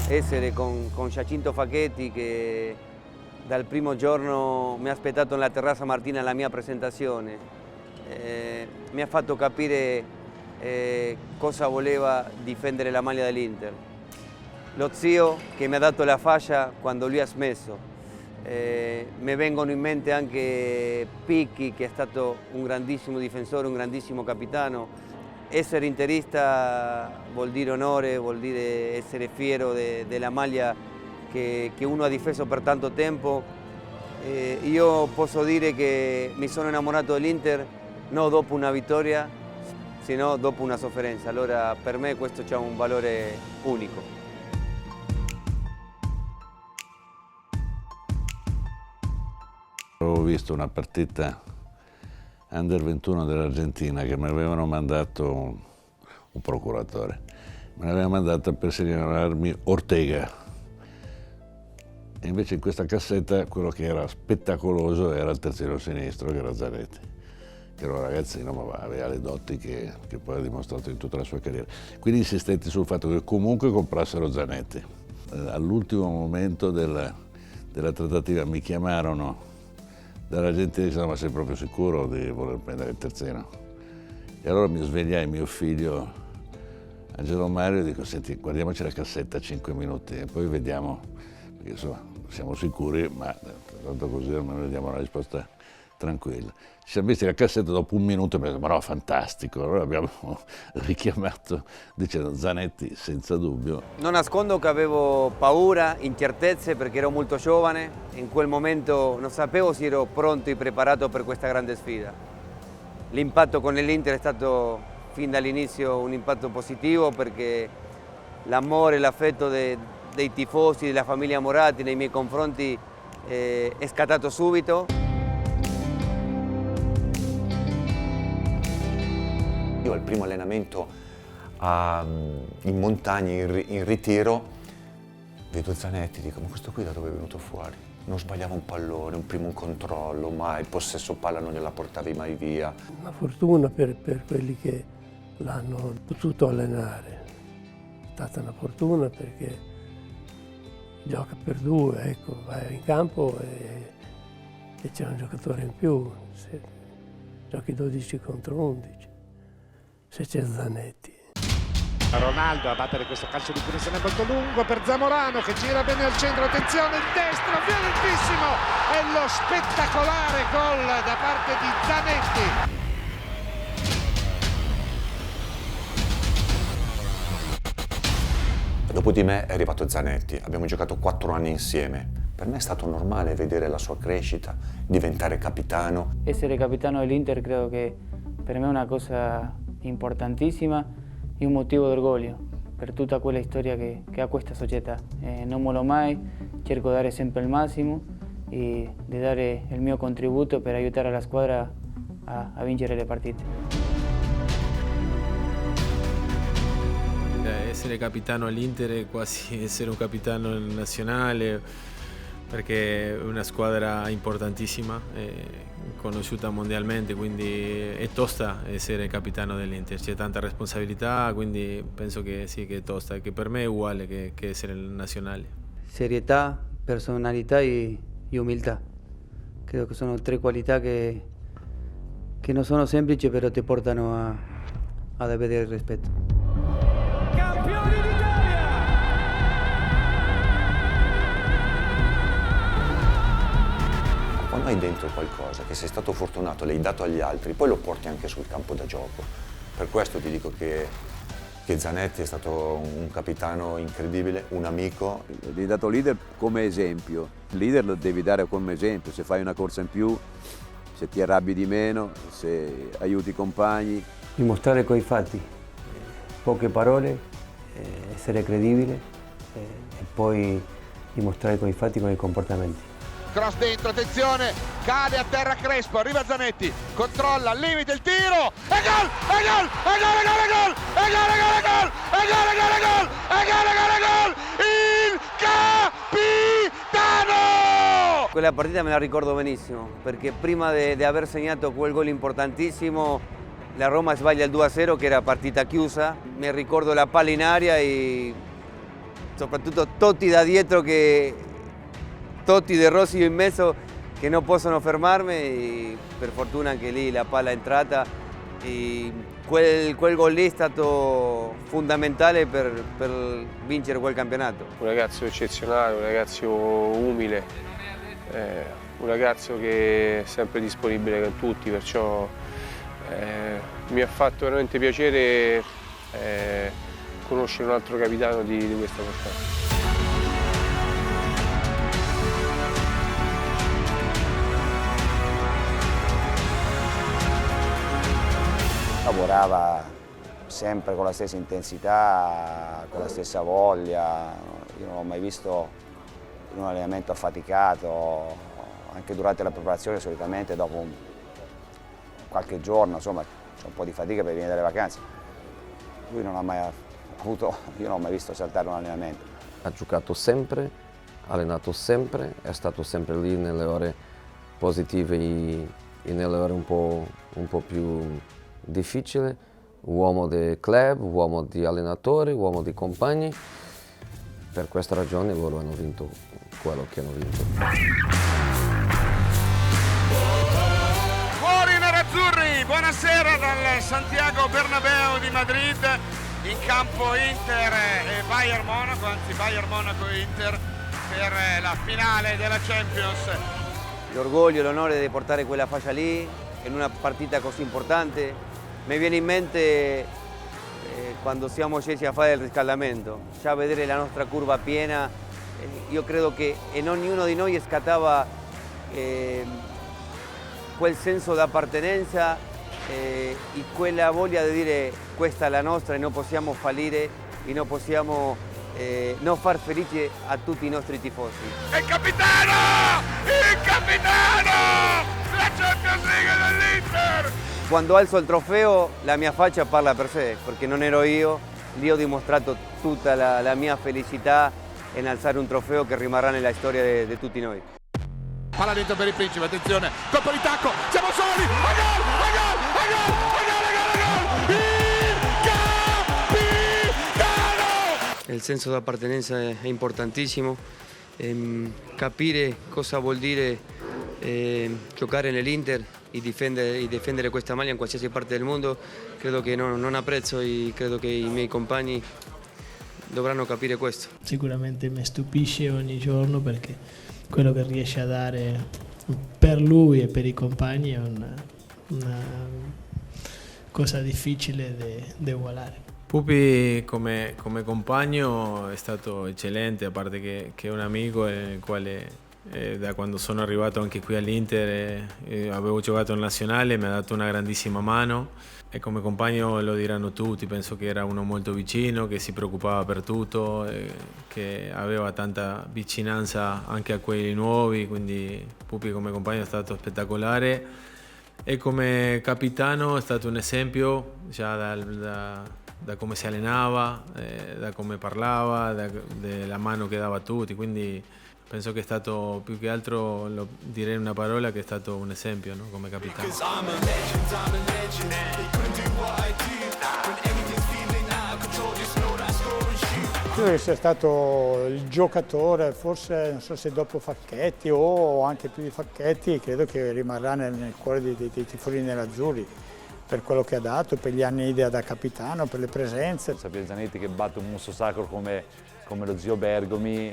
essere con Giacinto Facchetti che dal primo giorno mi ha aspettato nella terrazza Martina alla mia presentazione. Mi ha fatto capire cosa voleva difendere la maglia dell'Inter. Lo zio che mi ha dato la fascia quando lui ha smesso. Mi vengono in mente anche Picchi, che è stato un grandissimo difensore, un grandissimo capitano. Essere interista vuol dire onore, vuol dire essere fiero della maglia che uno ha difeso per tanto tempo. Io posso dire che mi sono innamorato dell'Inter non dopo una vittoria, sino dopo una sofferenza. Allora per me questo ha un valore unico. Avevo visto una partita Under 21 dell'Argentina che mi avevano mandato un procuratore, me l'aveva mandata per segnalarmi Ortega. E invece in questa cassetta quello che era spettacoloso era il terzino sinistro, che era Zanetti, che era un ragazzino ma aveva le doti che poi ha dimostrato in tutta la sua carriera. Quindi insistenti sul fatto che comunque comprassero Zanetti. All'ultimo momento della trattativa mi chiamarono dall'Argentina e dicevano: ma sei proprio sicuro di voler prendere il terzino? E allora mi svegliai mio figlio Angelo Mario e dico: senti, guardiamoci la cassetta 5 minuti e poi vediamo, perché insomma siamo sicuri, ma tanto così almeno diamo una risposta tranquilla. Ci siamo visti la cassetta dopo un minuto e mi ma no, fantastico. Allora abbiamo richiamato dicendo Zanetti senza dubbio. Non nascondo che avevo paura, incertezze perché ero molto giovane. In quel momento non sapevo se ero pronto e preparato per questa grande sfida. L'impatto con l'Inter è stato fin dall'inizio un impatto positivo perché l'amore e l'affetto dei tifosi, della famiglia Moratti nei miei confronti è scattato subito. Io al primo allenamento in montagna, in ritiro, vedo Zanetti e dico: ma questo qui da dove è venuto fuori? Non sbagliava un pallone, un primo controllo, mai il possesso palla non gliela portavi mai via. Una fortuna per quelli che l'hanno potuto allenare. È stata una fortuna perché gioca per due, ecco, vai in campo e c'è un giocatore in più. Se giochi 12 contro 11. Se c'è Zanetti. Ronaldo a battere questo calcio di punizione molto lungo per Zamorano che gira bene al centro, attenzione, il destro, violentissimo, e lo spettacolare gol da parte di Zanetti. Dopo di me è arrivato Zanetti, abbiamo giocato 4 anni insieme. Per me è stato normale vedere la sua crescita, diventare capitano. Essere capitano dell'Inter credo che per me è una cosa importantissima e un motivo d'orgoglio per tutta quella storia che ha questa società. Non mollo mai, cerco di dare sempre il massimo e di dare il mio contributo per aiutare la squadra a vincere le partite. Essere capitano all'Inter è quasi essere un capitano nazionale, perché è una squadra importantissima, conosciuta mondialmente, quindi è tosta essere capitano dell'Inter, c'è tanta responsabilità, quindi penso che sì, che è tosta, che per me è uguale che essere nazionale. Serietà, personalità e umiltà. Credo che sono 3 qualità che non sono semplici, però ti portano ad avere il rispetto. Quando hai dentro qualcosa, che sei stato fortunato, l'hai dato agli altri, poi lo porti anche sul campo da gioco. Per questo ti dico che Zanetti è stato un capitano incredibile, un amico. Gli hai dato leader come esempio. Il leader lo devi dare come esempio. Se fai una corsa in più, se ti arrabbi di meno, se aiuti i compagni. Dimostrare coi fatti, poche parole, essere credibile e poi dimostrare coi fatti, con i comportamenti. Cross dentro, attenzione, cade a terra Crespo, arriva Zanetti, controlla, al limite il tiro, e gol, e gol, e gol, e gol, e gol, e gol, e gol, e gol, e gol, e gol, e gol, e gol, e gol, e gol, il capitano! Quella partita me la ricordo benissimo, perché prima di aver segnato quel gol importantissimo, la Roma sbaglia il 2-0, che era partita chiusa. Mi ricordo la palla in aria e soprattutto Totti da dietro, Totti, De Rossi in mezzo, che non possono fermarmi, e per fortuna anche lì la palla è entrata e quel gol lì è stato fondamentale per vincere quel campionato. Un ragazzo eccezionale, un ragazzo umile, un ragazzo che è sempre disponibile con tutti, perciò mi ha fatto veramente piacere conoscere un altro capitano di questa portata. Lavorava sempre con la stessa intensità, con la stessa voglia. Io non l'ho mai visto in un allenamento affaticato, anche durante la preparazione solitamente dopo qualche giorno, insomma, c'è un po' di fatica per venire dalle vacanze. Lui non ha mai avuto, io non l'ho mai visto saltare un allenamento. Ha giocato sempre, allenato sempre, è stato sempre lì nelle ore positive e nelle ore un po' più difficili, uomo di club, uomo di allenatori, uomo di compagni. Per questa ragione loro hanno vinto quello che hanno vinto. Fuori i nerazzurri, buonasera dal Santiago Bernabéu di Madrid, in campo Inter e Bayern Monaco, anzi Bayern Monaco e Inter per la finale della Champions. L'orgoglio, l'onore di portare quella fascia lì in una partita così importante. Mi viene in mente quando siamo scesi a fare il riscaldamento, già vedere la nostra curva piena, io credo che in ognuno di noi scattava quel senso di appartenenza e quella voglia di dire questa è la nostra e non possiamo fallire e non possiamo non far felice a tutti i nostri tifosi. Il capitano! Il capitano! La Champions League dell'Inter! Quando alzo il trofeo la mia faccia parla per sé, perché non ero io, lì ho dimostrato tutta la mia felicità in alzare un trofeo che rimarrà nella storia di tutti noi. Palla dentro per il Principe, attenzione, colpo di tacco, siamo soli, a gol, a gol, a gol, a gol, a gol, a gol, il capitano! Il senso di appartenenza è importantissimo, capire cosa vuol dire giocare nell'Inter e difendere questa maglia in qualsiasi parte del mondo, credo che non apprezzo e credo che i miei compagni dovranno capire questo. Sicuramente mi stupisce ogni giorno perché quello che riesce a dare per lui e per i compagni è una cosa difficile da ugualare. Pupi come compagno è stato eccellente, a parte che è un amico nel quale da quando sono arrivato anche qui all'Inter avevo giocato in nazionale, mi ha dato una grandissima mano e come compagno lo diranno tutti, penso che era uno molto vicino, che si preoccupava per tutto, che aveva tanta vicinanza anche a quelli nuovi, quindi Pupi come compagno è stato spettacolare e come capitano è stato un esempio già da come si allenava, da come parlava, della mano che dava a tutti, quindi penso che è stato più che altro, lo direi in una parola, che è stato un esempio, no? Come capitano. Credo che sia stato il giocatore, forse non so se dopo Facchetti o anche più di Facchetti, credo che rimarrà nel cuore dei tifosi nerazzurri per quello che ha dato, per gli anni da capitano, per le presenze. Sapere Zanetti che batte un muso sacro come lo zio Bergomi,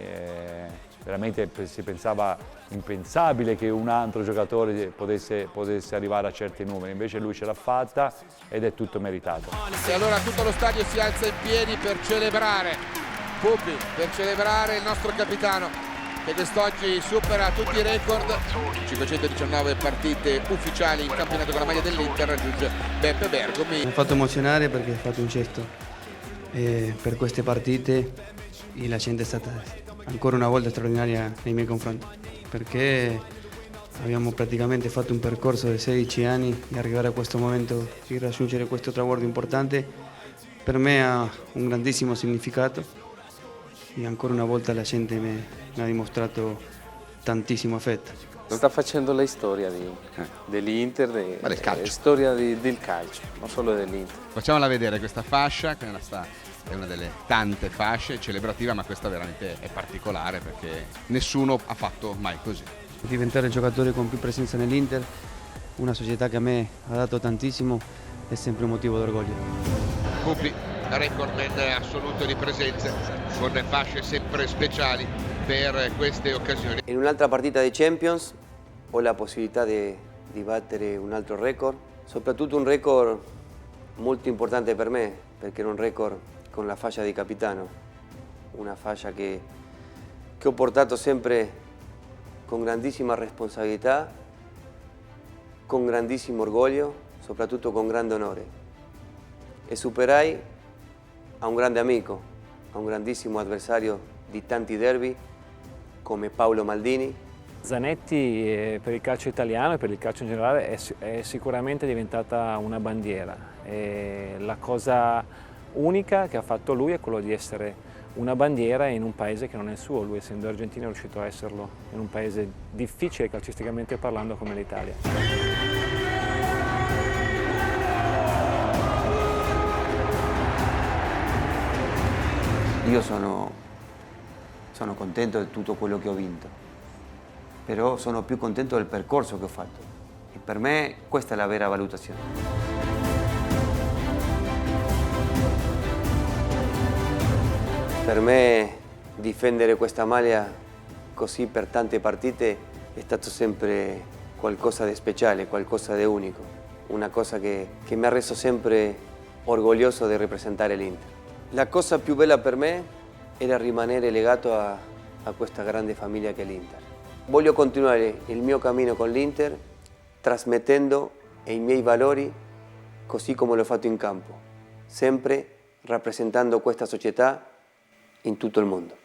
veramente si pensava impensabile che un altro giocatore potesse arrivare a certi numeri, invece lui ce l'ha fatta ed è tutto meritato. E allora tutto lo stadio si alza in piedi per celebrare Pupi, per celebrare il nostro capitano che quest'oggi supera tutti i record, 519 partite ufficiali in campionato con la maglia dell'Inter, raggiunge Beppe Bergomi. Mi ha fatto emozionare perché ha fatto un gesto per queste partite e la gente è stata ancora una volta straordinaria nei miei confronti, perché abbiamo praticamente fatto un percorso di 16 anni e arrivare a questo momento e raggiungere questo traguardo importante per me ha un grandissimo significato e ancora una volta la gente mi ha dimostrato tantissimo affetto. Sta facendo la storia dell'Inter, del calcio. Storia del calcio, non solo dell'Inter. Facciamola vedere questa fascia, che è una delle tante fasce celebrativa, ma questa veramente è particolare perché nessuno ha fatto mai così. Diventare il giocatore con più presenza nell'Inter, una società che a me ha dato tantissimo, è sempre un motivo d'orgoglio. Pupi, recordman assoluto di presenze, con fasce sempre speciali per queste occasioni. In un'altra partita di Champions ho la possibilità di battere un altro record, soprattutto un record molto importante per me, perché è un record con la fascia di capitano, una fascia che ho portato sempre con grandissima responsabilità, con grandissimo orgoglio, soprattutto con grande onore. E superai a un grande amico, a un grandissimo avversario di tanti derby, come Paolo Maldini. Zanetti per il calcio italiano e per il calcio in generale è sicuramente diventata una bandiera. E la cosa unica che ha fatto lui è quello di essere una bandiera in un paese che non è il suo. Lui, essendo argentino, è riuscito a esserlo in un paese difficile calcisticamente parlando come l'Italia. Io sono contento di tutto quello che ho vinto, però sono più contento del percorso che ho fatto. E per me questa è la vera valutazione. Per me difendere questa maglia così per tante partite è stato sempre qualcosa di speciale, qualcosa di unico, una cosa che mi ha reso sempre orgoglioso di rappresentare l'Inter. La cosa più bella per me era rimanere legato a questa grande famiglia che è l'Inter. Voglio continuare il mio cammino con l'Inter trasmettendo i miei valori così come l'ho fatto in campo, sempre rappresentando questa società in tutto il mondo.